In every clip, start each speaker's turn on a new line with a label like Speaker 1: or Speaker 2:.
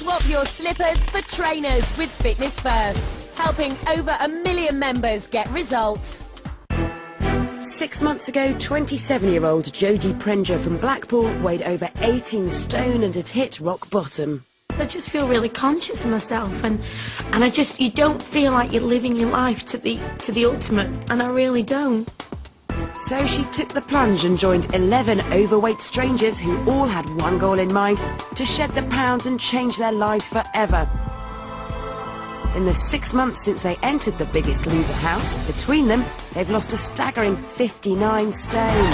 Speaker 1: Swap your slippers for trainers with Fitness First, helping over 1 million members get results.
Speaker 2: 6 months ago, 27-year-old Jodie Prenger from Blackpool weighed over 18 stone and had hit rock bottom.
Speaker 3: I just feel really conscious of myself, and you don't feel like you're living your life to the ultimate, and I really don't.
Speaker 2: So she took the plunge and joined 11 overweight strangers who all had one goal in mind: to shed the pounds and change their lives forever. In the 6 months since they entered the Biggest Loser house, between them, they've lost a staggering 59 stone.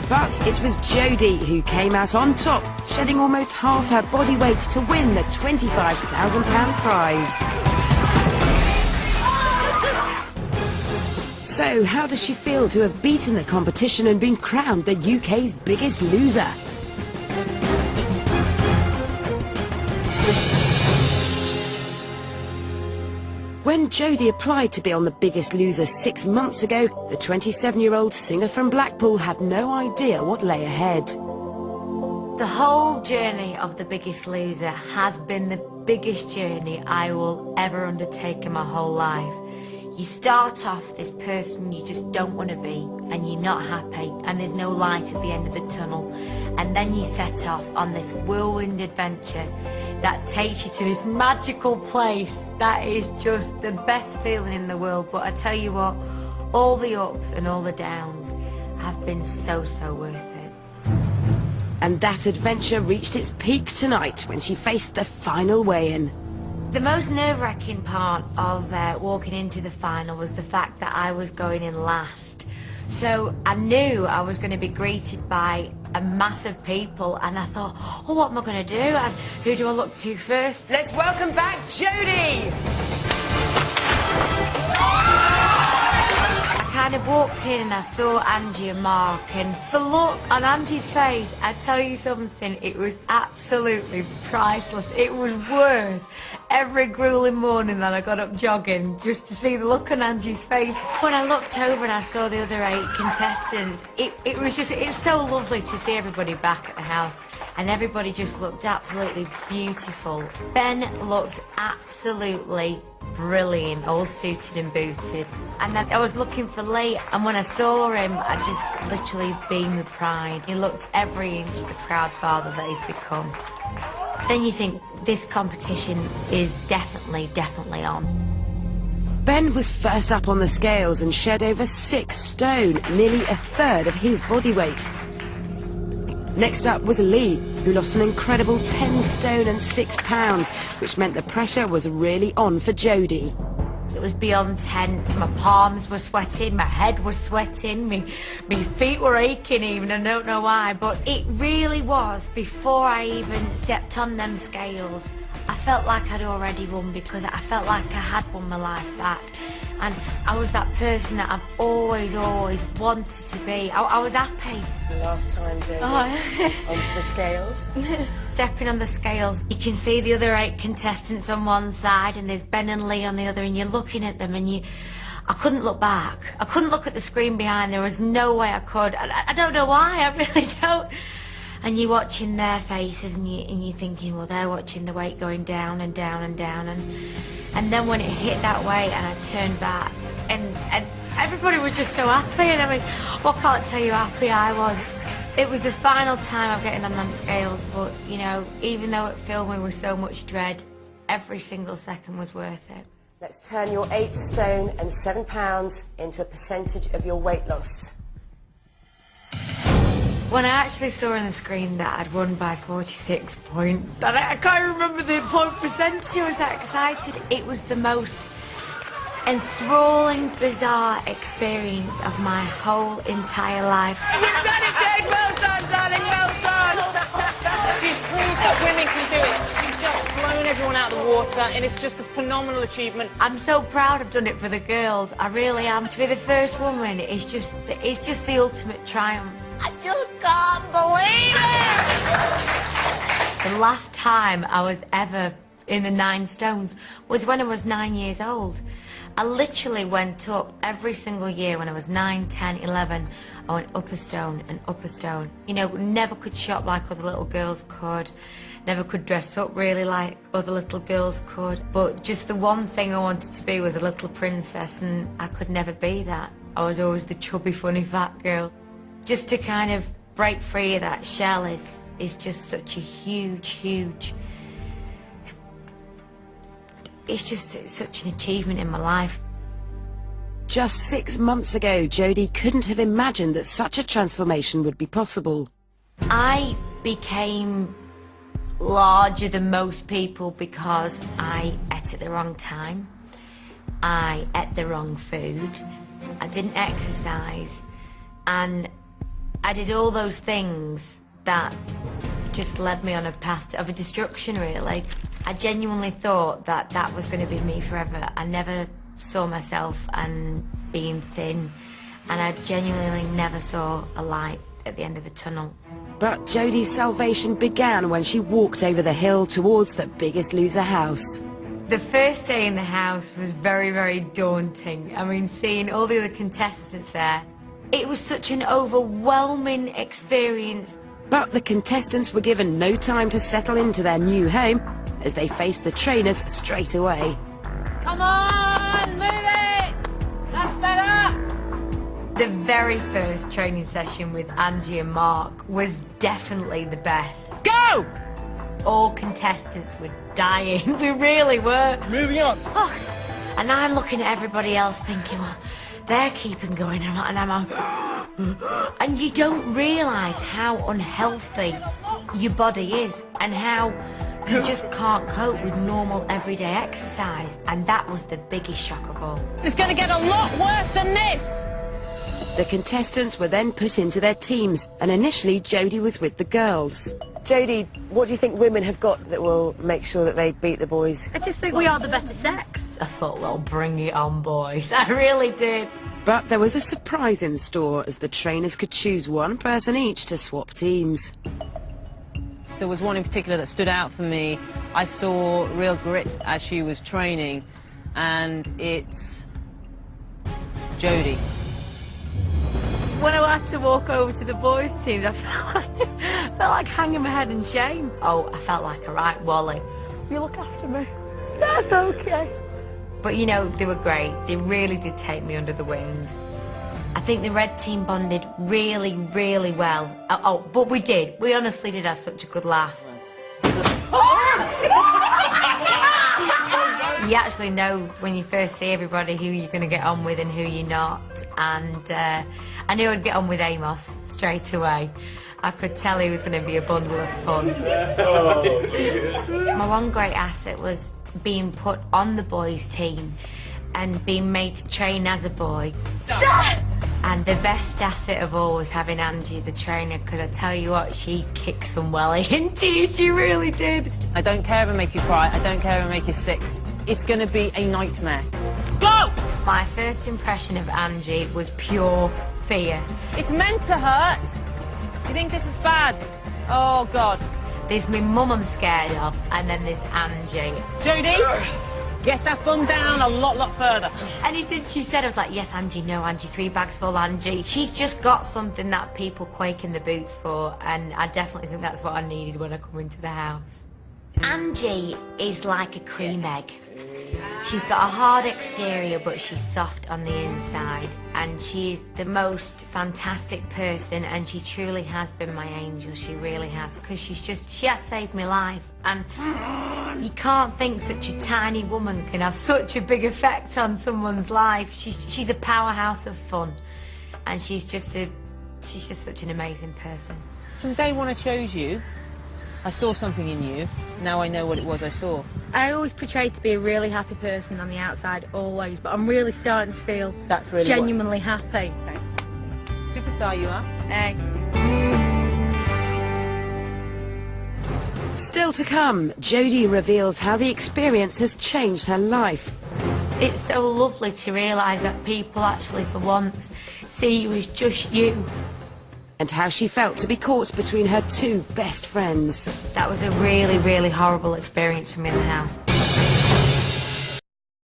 Speaker 2: But it was Jodie who came out on top, shedding almost half her body weight to win the £25,000 prize. So, how does she feel to have beaten the competition and been crowned the UK's Biggest Loser? When Jodie applied to be on the Biggest Loser 6 months ago, the 27-year-old singer from Blackpool had no idea what lay ahead.
Speaker 4: The whole journey of the Biggest Loser has been the biggest journey I will ever undertake in my whole life. You start off this person you just don't want to be, and you're not happy, and there's no light at the end of the tunnel, and then you set off on this whirlwind adventure that takes you to this magical place that is just the best feeling in the world. But I tell you what, all the ups and all the downs have been so worth it.
Speaker 2: And that adventure reached its peak tonight when she faced the final weigh-in.
Speaker 4: The most nerve-wracking part of walking into the final was the fact that I was going in last. So I knew I was going to be greeted by a mass of people, and I thought, oh, what am I going to do? And who do I look to first?
Speaker 2: Let's welcome back Jodie!
Speaker 4: I kind of walked in and I saw Angie and Mark, and the look on Angie's face, I tell you something, it was absolutely priceless. It was worth every grueling morning that I got up jogging just to see the look on Angie's face. When I looked over and I saw the other 8 contestants, it's so lovely to see everybody back at the house, and everybody just looked absolutely beautiful. Ben looked absolutely brilliant, all suited and booted. And then I was looking for Lee, and when I saw him, I just literally beamed with pride. He looked every inch the proud father that he's become. Then you think, this competition is definitely on.
Speaker 2: Ben was first up on the scales and shed over 6 stone, nearly a third of his body weight. Next up was Lee, who lost an incredible 10 stone and 6 pounds, which meant the pressure was really on for Jodie.
Speaker 4: It was beyond tense. My palms were sweating, my head was sweating, my feet were aching even, I don't know why, but it really was, before I even stepped on them scales, I felt like I'd already won, because I felt like I had won my life back. And I was that person that I've always wanted to be. I was happy.
Speaker 2: The last time, Jodie, onto the scales.
Speaker 4: Stepping on the scales, you can see the other 8 contestants on one side, and there's Ben and Lee on the other, and you're looking at them, and I couldn't look back. I couldn't look at the screen behind. There was no way I could. I don't know why, I really don't. And you're watching their faces, and you're thinking, well, they're watching the weight going down and down and down, and then when it hit that weight and I turned back, and everybody was just so happy, and I mean, well, I can't tell you how happy I was. It was the final time of getting on them scales, but, you know, even though it filled me with so much dread, every single second was worth it.
Speaker 2: Let's turn your 8 stone and 7 pounds into a percentage of your weight loss.
Speaker 4: When I actually saw on the screen that I'd won by 46 points, and I can't remember the point percentage, I was that excited. It was the most enthralling, bizarre experience of my whole entire life.
Speaker 2: You've done it, Jade! Well done, darling, well done!
Speaker 5: She's proved that women can do it. She's just blown everyone out of the water, and it's just a phenomenal achievement.
Speaker 4: I'm so proud I've done it for the girls. I really am. To be the first woman is just the ultimate triumph. I just can't believe it! The last time I was ever in the 9 stones was when I was 9 years old. I literally went up every single year when I was 9, 10, 11. I went up a stone and up a stone. You know, never could shop like other little girls could. Never could dress up really like other little girls could. But just the one thing I wanted to be was a little princess, and I could never be that. I was always the chubby, funny, fat girl. Just to kind of break free of that shell is just such a huge... It's such an achievement in my life.
Speaker 2: Just 6 months ago, Jodie couldn't have imagined that such a transformation would be possible.
Speaker 4: I became larger than most people because I ate at the wrong time. I ate the wrong food. I didn't exercise. And I did all those things that just led me on a path of a destruction, really. I genuinely thought that that was going to be me forever. I never saw myself and being thin, and I genuinely never saw a light at the end of the tunnel.
Speaker 2: But Jodie's salvation began when she walked over the hill towards the Biggest Loser house.
Speaker 4: The first day in the house was very daunting. I mean, seeing all the other contestants there, it was such an overwhelming experience.
Speaker 2: But the contestants were given no time to settle into their new home as they faced the trainers straight away.
Speaker 5: Come on, move it! That's better!
Speaker 4: The very first training session with Angie and Mark was definitely the best.
Speaker 5: Go!
Speaker 4: All contestants were dying. We really were.
Speaker 5: Moving on.
Speaker 4: Oh. And I'm looking at everybody else thinking, well, they're keeping going, and I'm like, and you don't realise how unhealthy your body is and how you just can't cope with normal everyday exercise. And that was the biggest shock of all.
Speaker 5: It's going to get a lot worse than this.
Speaker 2: The contestants were then put into their teams, and initially Jodie was with the girls. Jodie, what do you think women have got that will make sure that they beat the boys?
Speaker 4: I just think we are the better sex. I thought, well, bring it on, boys. I really did.
Speaker 2: But there was a surprise in store, as the trainers could choose one person each to swap teams.
Speaker 5: There was one in particular that stood out for me. I saw real grit as she was training, and it's Jodie.
Speaker 4: When I had to walk over to the boys' team, I felt like hanging my head in shame. Oh, I felt like a right wally. You look after me. That's okay. But, you know, they were great. They really did take me under the wings. I think the red team bonded really well. Oh, but we did. We honestly did have such a good laugh. You actually know when you first see everybody who you're going to get on with and who you're not. And I knew I'd get on with Amos straight away. I could tell he was going to be a bundle of fun. My one great asset was being put on the boys' team and being made to train as a boy. And the best asset of all was having Angie as a trainer, because I tell you what, she kicked some welly into you, she really did.
Speaker 5: I don't care if I make you cry, I don't care if I make you sick. It's going to be a nightmare. Go!
Speaker 4: My first impression of Angie was pure fear.
Speaker 5: It's meant to hurt. You think this is bad? Oh, God.
Speaker 4: There's my mum I'm scared of, and then there's Angie.
Speaker 5: Jodie, get that bum down a lot further.
Speaker 4: Anything she said, I was like, yes, Angie, no, Angie, 3 bags full, Angie. She's just got something that people quake in the boots for, and I definitely think that's what I needed when I come into the house. Angie is like a cream egg. She's got a hard exterior, but she's soft on the inside, and she's the most fantastic person, and she truly has been my angel. She really has, because she has saved my life. And you can't think such a tiny woman can have such a big effect on someone's life. She's a powerhouse of fun, and she's just such an amazing person.
Speaker 5: From day one I chose you, I saw something in you. Now I know what it was I saw.
Speaker 3: I always portrayed to be a really happy person on the outside, always, but I'm really starting to feel
Speaker 5: That's really
Speaker 3: genuinely happy.
Speaker 5: Superstar you are.
Speaker 3: Hey.
Speaker 2: Still to come, Jodie reveals how the experience has changed her life.
Speaker 4: It's so lovely to realise that people actually, for once, see you as just you.
Speaker 2: And how she felt to be caught between her 2 best friends.
Speaker 4: That was a really horrible experience for me in the house.